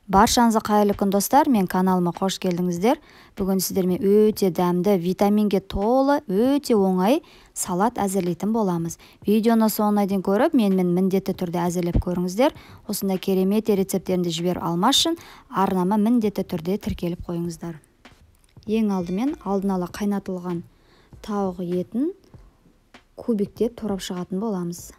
Баршаңызға қайырлы күн достар, мен каналыма қош келдіңіздер. Бүгін сіздермен өте дәмді, витаминге толы, өте оңай салат әзірлейтін боламыз. Видеоны соңына дейін көріп, менімен міндетті түрде әзірлеп көріңіздер. Осындай керемет рецептерімді жіберіп алмас үшін арнама міндетті түрде тіркеліп қойыңыздар. Ең алдымен алдын ала қайнатылған тауық етін кубиктеп турап шығатын боламыз.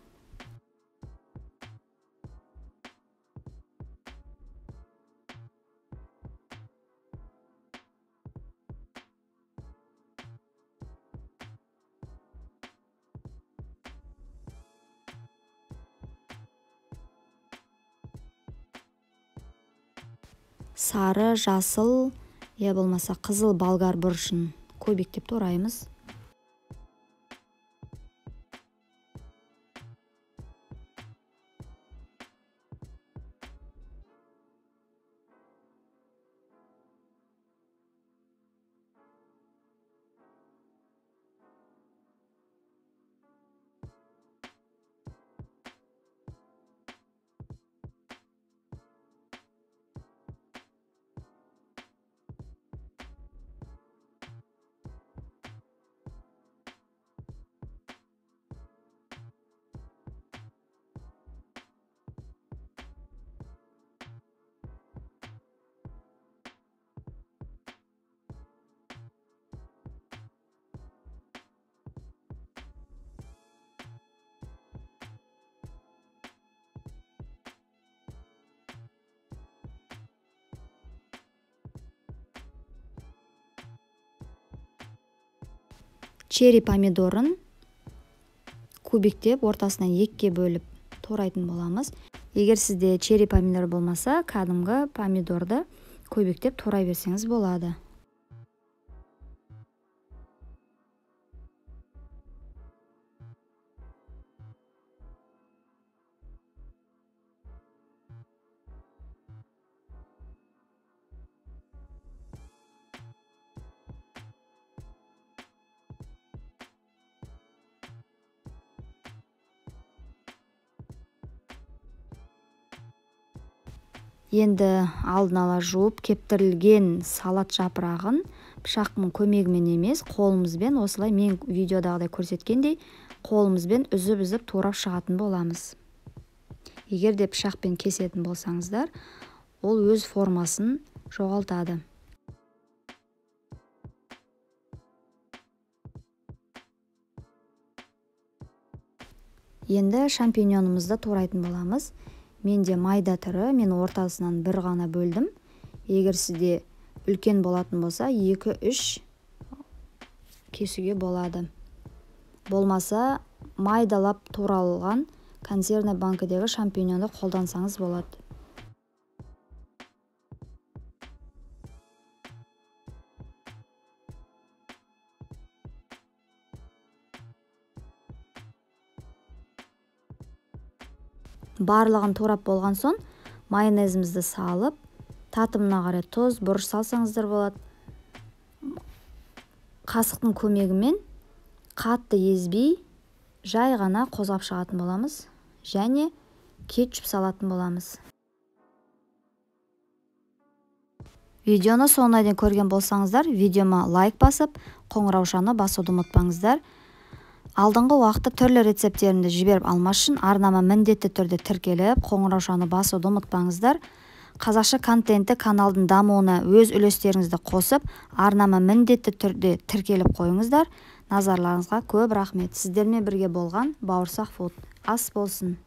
Сары, жасыл, я болмаса қызыл болгар бұрышын кубиктеп тураймыз. Чери помидорын кубиктеп ортасынан екіге бөліп турайтын боламыз. Егер сізде чери помидор болмаса, кәдімгі помидорды кубиктеп турай берсеңіз болады. Енді алдын ала жуып кептірілген салат жапырағын пышақтың көмегімен емес, қолымызбен, осылай мен видеодағыдай көрсеткендей, қолымызбен үзіп турап шығатын боламыз. Егер де пышақпен кесетін болсаңыздар, ол өз формасын жоғалтады. Енді шампиньонымызды турайтын боламыз. Менде майда түрі, мен ортасынан бір ғана бөлдім. Егер сізде үлкен болатын болса, 2-3 кесуге болады. Болмаса, майдалап туралған консервный банкідегі шампиньонды қолдансаңыз болады. Барлығын турап болған соң, майонезімізді салып, татымына қарай тұз, бұрыш салсаңыздар болады. Қасықтың көмегімен қатты езбей, жай ғана қозғап шығатын боламыз, және кетчуп салатын боламыз. Видеоны соңына дейін көрген болсаңыздар, видеома лайк басып, қоңыраушаны басуды ұмытпаңыздар. Алдыңғы уақытта түрлі рецептерімді жіберіп алмас үшін арнама міндетті түрде тіркеліп, қоңыраушаны басуды ұмытпаңыздар. Қазақша контентті каналдың дамуына өз үлестеріңізді қосып, арнама міндетті түрде тіркеліп қойыңыздар. Назарларыңызға көп рахмет. Сіздермен бірге болған Бауырсақ фуд. Ас болсын.